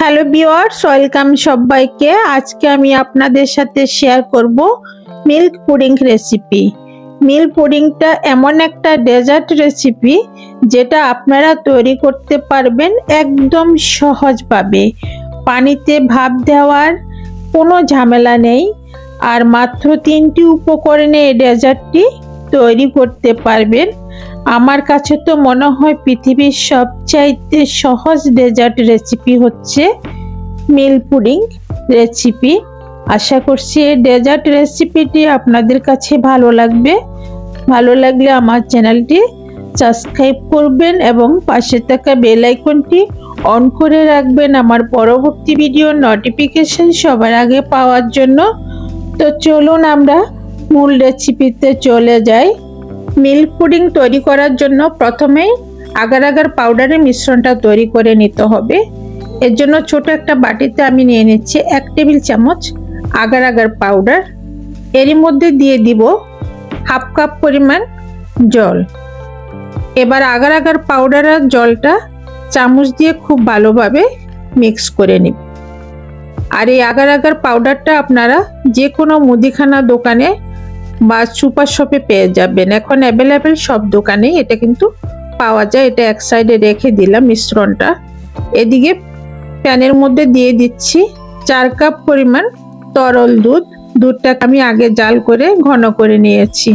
Hello viewers, welcome সবাইকে। আজকে আমি আপনাদের সাথে শেয়ার করব মিল্ক পুডিং রেসিপি। মিল্ক পুডিংটা এমন একটা ডেজার্ট রেসিপি যেটা আপনারা তৈরি করতে পারবেন একদম সহজভাবে। পানিতে ভাপ দেওয়ার কোনো ঝামেলা নেই, আর মাত্র 3টি উপকরণে এই ডেজার্টটি তৈরি করতে পারবেন। আমার কাছে তো মনে হয় পৃথিবীর সবচাইতে সহজ ডেজার্ট রেসিপি হচ্ছে মিল্ক পুডিং রেসিপি। আশা করছি এই ডেজার্ট রেসিপিটি আপনাদের কাছে ভালো লাগবে। ভালো লাগলে আমার চ্যানেলটি সাবস্ক্রাইব করবেন এবং পাশে থাকা বেল আইকনটি অন করে রাখবেন আমার পরবর্তী ভিডিওর নোটিফিকেশন সবার আগে পাওয়ার জন্য। তো চলুন আমরা মূল রেসিপিতে চলে যাই। মিল্ক পুডিং তৈরি করার জন্য প্রথমেই আগার আগার পাউডারের মিশ্রণটা তৈরি করে নিতে হবে। এর জন্য ছোট একটা বাটিতে আমি নিয়ে নিচ্ছি 1 টেবিল চামচ আগার আগার পাউডার। এরই মধ্যে দিয়ে দিব হাফ কাপ পরিমাণ জল। এবার আগার আগার পাউডার আর জলটা চামচ দিয়ে খুব ভালোভাবে মিক্স করে নিব। আর এই আগার আগার পাউডারটা আপনারা যে কোনো মুদিখানা দোকানে বা সুপার শপে পেয়ে যাবেন। এখন অ্যাভেলেবেল সব দোকানেই এটা কিন্তু পাওয়া যায়। এটা এক সাইডে রেখে দিলাম মিশ্রণটা। এদিকে প্যানের মধ্যে দিয়ে দিচ্ছি 4 কাপ পরিমাণ তরল দুধ। দুধটাকে আমি আগে জাল করে ঘন করে নিয়েছি।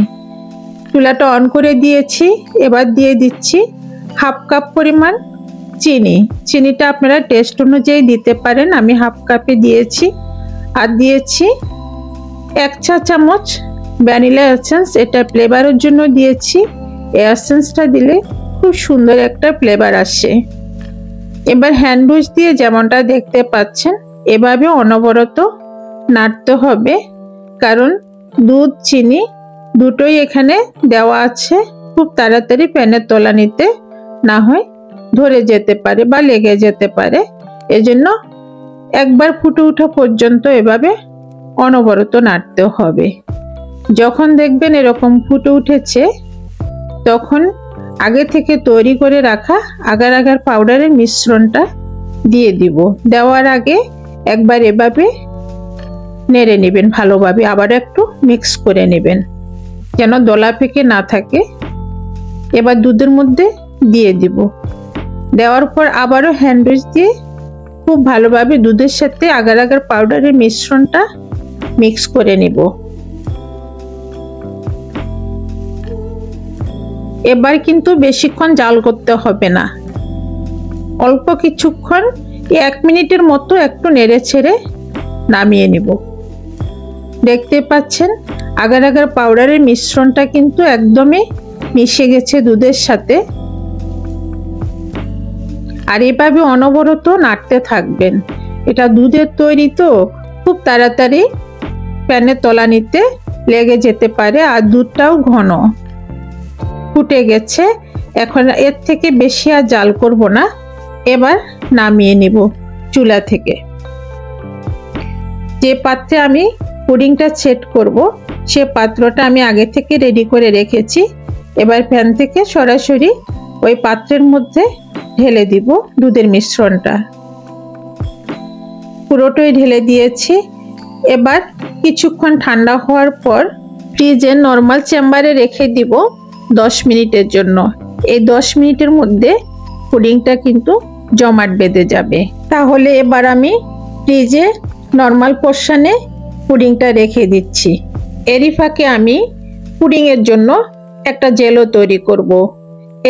চুলাটা অন করে দিয়েছি। এবার দিয়ে দিচ্ছি হাফ কাপ পরিমাণ চিনি। চিনিটা আপনারা টেস্ট অনুযায়ী দিতে পারেন, আমি হাফ কাপে দিয়েছি। আর দিয়েছি 1 চা চামচ ভ্যানিলা এসেন্স, এটা ফ্লেভারের জন্য দিয়েছি। এই এসেন্সটা দিলে খুব সুন্দর একটা ফ্লেভার আসে। এবার হ্যান্ড উইচ দিয়ে যেমনটা দেখতে পাচ্ছেন এভাবে অনবরত নাড়তে হবে, কারণ দুধ চিনি দুটোই এখানে দেওয়া আছে। খুব তাড়াতাড়ি প্যানের তলানিতে না হয় ধরে যেতে পারে বা লেগে যেতে পারে। এজন্য একবার ফুটে ওঠা পর্যন্ত এভাবে অনবরত নাড়তে হবে। যখন দেখবেন এরকম ফুটে উঠেছে তখন আগে থেকে তৈরি করে রাখা আগার আগার পাউডারের মিশ্রণটা দিয়ে দিব। দেওয়ার আগে একবার এভাবে নেড়ে নেবেন ভালোভাবে, আবার একটু মিক্স করে নেবেন যেন দলা পেকে না থাকে। এবার দুধের মধ্যে দিয়ে দিব। দেওয়ার পর আবারও হ্যান্ড উইচ দিয়ে খুব ভালোভাবে দুধের সাথে আগার আগার পাউডারের মিশ্রণটা মিক্স করে নিব। এবার কিন্তু বেশিক্ষণ জাল করতে হবে না, অল্প কিছুক্ষণ 1 মিনিটের মতো একটু নেড়ে ছেড়ে নামিয়ে নিব। দেখতে পাচ্ছেন আগার আগার পাউডারের মিশ্রণটা কিন্তু একদমই মিশে গেছে দুধের সাথে। আর এভাবে অনবরত নাড়তে থাকবেন। এটা দুধের তৈরি তো খুব তাড়াতাড়ি প্যানের তলানিতে লেগে যেতে পারে। আর দুধটাও ঘন ফুটে গেছে। এখন এর থেকে বেশি আর জাল করব না। এবার নামিয়ে নিব চুলা থেকে। যে পাত্রে আমি পুডিংটা সেট করব সে পাত্রটা আমি আগে থেকে রেডি করে রেখেছি। এবার প্যান থেকে সরাসরি ওই পাত্রের মধ্যে ঢেলে দিব দুধের মিশ্রণটা। পুরোটাই ঢেলে দিয়েছি। এবার কিছুক্ষণ ঠান্ডা হওয়ার পর ফ্রিজে নর্মাল চেম্বারে রেখে দিব 10 মিনিটের জন্য। এই 10 মিনিটের মধ্যে পুডিংটা কিন্তু জমাট বেঁধে যাবে। তাহলে এবার আমি ফ্রিজে নর্মাল পোর্শনে পুডিংটা রেখে দিচ্ছি। এরই ফাঁকে আমি পুডিংয়ের জন্য একটা জেলও তৈরি করব।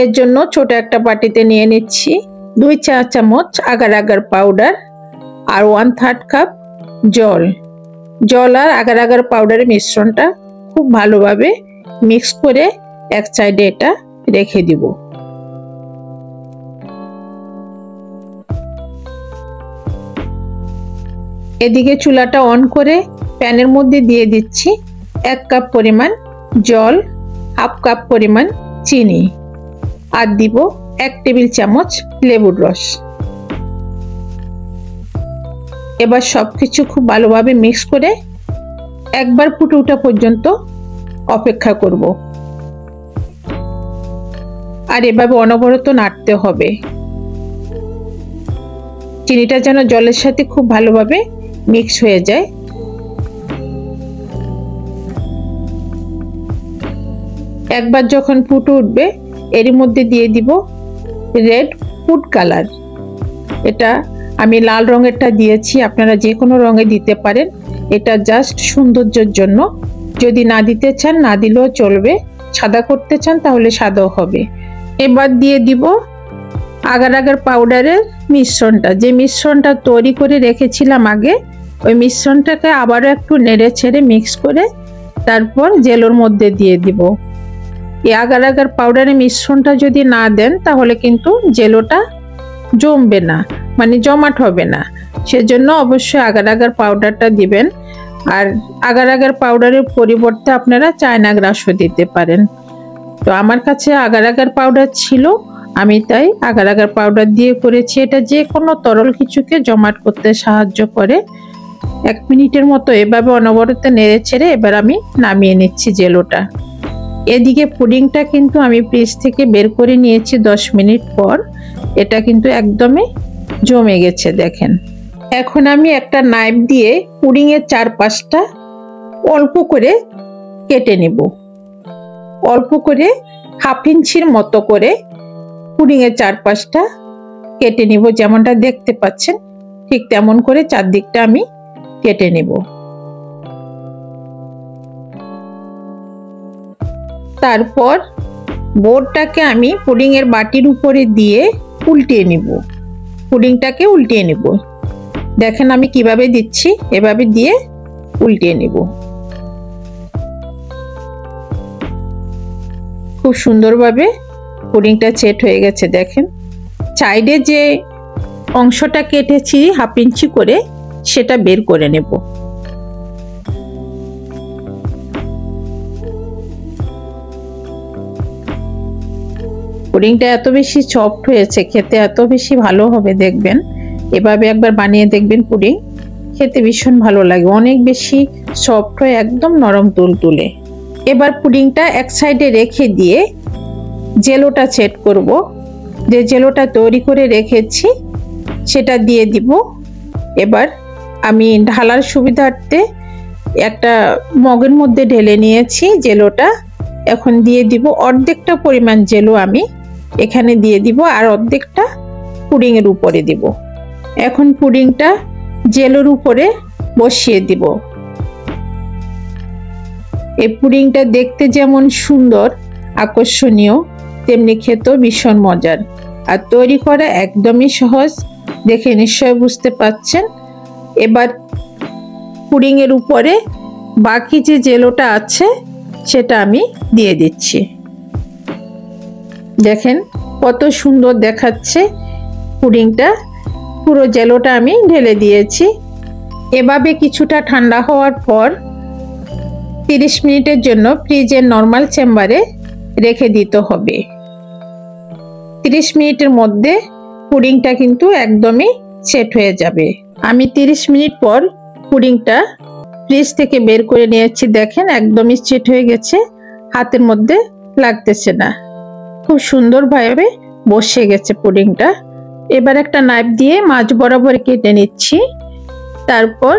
এর জন্য ছোট একটা বাটিতে নিয়ে নিচ্ছি 2 চা চামচ আগার আগার পাউডার আর 1/3 কাপ জল। জল আর আগার আগার পাউডারের মিশ্রণটা খুব ভালোভাবে মিক্স করে এক সাইডে এটা রেখে দিব। এদিকে চুলাটা অন করে প্যানের মধ্যে দিয়ে দিচ্ছি 1 কাপ পরিমাণ জল, হাফ কাপ পরিমাণ চিনি আর দিব 1 টেবিল চামচ লেবুর রস। এবার সবকিছু খুব ভালোভাবে মিক্স করে একবার ফুটে ওঠা পর্যন্ত অপেক্ষা করব। আর এভাবে অনবরত নাড়তে হবে। চিনিটা যেন জলের সাথে খুব ভালোভাবে মিক্স হয়ে যায়। একবার যখন ফুটে উঠবে এর মধ্যে দিয়ে দিব রেড ফুড কালার। এটা আমি লাল রঙেরটা দিয়েছি, আপনারা যে কোনো রঙে দিতে পারেন। এটা জাস্ট সৌন্দর্যের জন্য, যদি না দিতে চান না দিলেও চলবে, সাদা করতে চান তাহলে সাদাও হবে। এবার দিয়ে দিব আগার আগার পাউডারের মিশ্রণটা, যে মিশ্রণটা তৈরি করে রেখেছিলাম আগে, ওই মিশ্রণটাকে আবারও একটু নেড়ে ছেড়ে মিক্স করে তারপর জেলোর মধ্যে দিয়ে দিব। এই আগার আগার পাউডারের মিশ্রণটা যদি না দেন তাহলে কিন্তু জেলোটা জমবে না, মানে জমাট হবে না। সেজন্য অবশ্যই আগার আগার পাউডারটা দিবেন। আর আগার আগার পাউডারের পরিবর্তে আপনারা চায়না গ্রাসও দিতে পারেন। তো আমার কাছে আগার আগার পাউডার ছিল, আমি তাই আগার আগার পাউডার দিয়ে করেছি। এটা যে কোনো তরল কিছুকে জমাট করতে সাহায্য করে। 1 মিনিটের মতো এভাবে অনবরত নেড়ে ছেড়ে এবার আমি নামিয়ে নিচ্ছি জেলোটা। এদিকে পুডিংটা কিন্তু আমি ফ্রিজ থেকে বের করে নিয়েছি 10 মিনিট পর। এটা কিন্তু একদমই জমে গেছে দেখেন। এখন আমি একটা নাইফ দিয়ে পুডিংয়ের চারপাশটা অল্প করে কেটে নেব। অল্প করে 1/2 ইঞ্চির মতো করে পুডিংয়ের চারপাশটা কেটে নিব। যেমনটা দেখতে পাচ্ছেন ঠিক তেমন করে চারদিকটা আমি কেটে নেব। তারপর বোর্ডটাকে আমি পুডিংয়ের বাটির উপরে দিয়ে উল্টিয়ে নিব। পুডিংটাকে উল্টিয়ে নিব। দেখেন আমি কিভাবে দিচ্ছি, এভাবে দিয়ে উল্টিয়ে নিব। খুব সুন্দরভাবে পুডিংটা সেট হয়ে গেছে দেখেন। সাইডে যে অংশটা কেটেছি 1/2 ইঞ্চি করে, সেটা বের করে নেব। পুডিংটা এত বেশি সফট হয়েছে, খেতে এত বেশি ভালো হবে দেখবেন। এভাবে একবার বানিয়ে দেখবেন, পুডিং খেতে ভীষণ ভালো লাগে, অনেক বেশি সফট হয়ে একদম নরম তুলতুলে। এবার পুডিংটা এক সাইডে রেখে দিয়ে জেলোটা সেট করব। যে জেলোটা তৈরি করে রেখেছি সেটা দিয়ে দিব। এবার আমি ঢালার সুবিধার্থে একটা মগের মধ্যে ঢেলে নিয়েছি জেলোটা। এখন দিয়ে দিব অর্ধেকটা পরিমাণ জেলো আমি এখানে দিয়ে দিব, আর অর্ধেকটা পুডিংয়ের উপরে দিব। এখন পুডিংটা জেলোর উপরে বসিয়ে দিব। এই পুডিংটা দেখতে যেমন সুন্দর আকর্ষণীয়, তেমনি খেতেও ভীষণ মজার। আর তৈরি করা একদমই সহজ, দেখে নিশ্চয় বুঝতে পাচ্ছেন। এবার পুডিংয়ের উপরে বাকি যে জেলোটা আছে সেটা আমি দিয়ে দিচ্ছি। দেখেন কত সুন্দর দেখাচ্ছে পুডিংটা। পুরো জেলোটা আমি ঢেলে দিয়েছি। এভাবে কিছুটা ঠান্ডা হওয়ার পর 30 মিনিটের জন্য ফ্রিজের নর্মাল চেম্বারে রেখে দিতে হবে। 30 মিনিটের মধ্যে পুডিংটা কিন্তু একদমই সেট হয়ে যাবে। আমি 30 মিনিট পর পুডিংটা ফ্রিজ থেকে বের করে নিয়েছি। দেখেন একদমই সেট হয়ে গেছে, হাতের মধ্যে লাগতেছে না, খুব সুন্দরভাবে বসে গেছে পুডিংটা। এবার একটা নাইফ দিয়ে মাঝ বরাবর কেটে নিচ্ছি। তারপর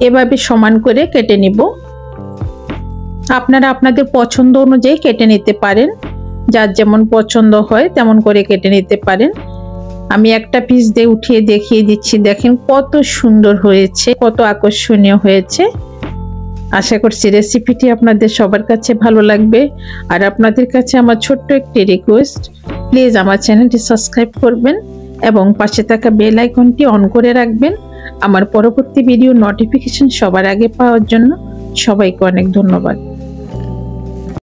এভাবে সমান করে কেটে নিব। আপনারা আপনাদের পছন্দ অনুযায়ী কেটে নিতে পারেন, যার যেমন পছন্দ হয় তেমন করে কেটে নিতে পারেন। আমি একটা পিস দিয়ে উঠিয়ে দেখিয়ে দিচ্ছি। দেখেন কত সুন্দর হয়েছে, কত আকর্ষণীয় হয়েছে। আশা করছি রেসিপিটি আপনাদের সবার কাছে ভালো লাগবে। আর আপনাদের কাছে আমার ছোট্ট একটি রিকোয়েস্ট, প্লিজ আমার চ্যানেলটি সাবস্ক্রাইব করবেন এবং পাশে থাকা বেল আইকনটি অন করে রাখবেন আমার পরবর্তী ভিডিও নোটিফিকেশন সবার আগে পাওয়ার জন্য। সবাইকে অনেক ধন্যবাদ।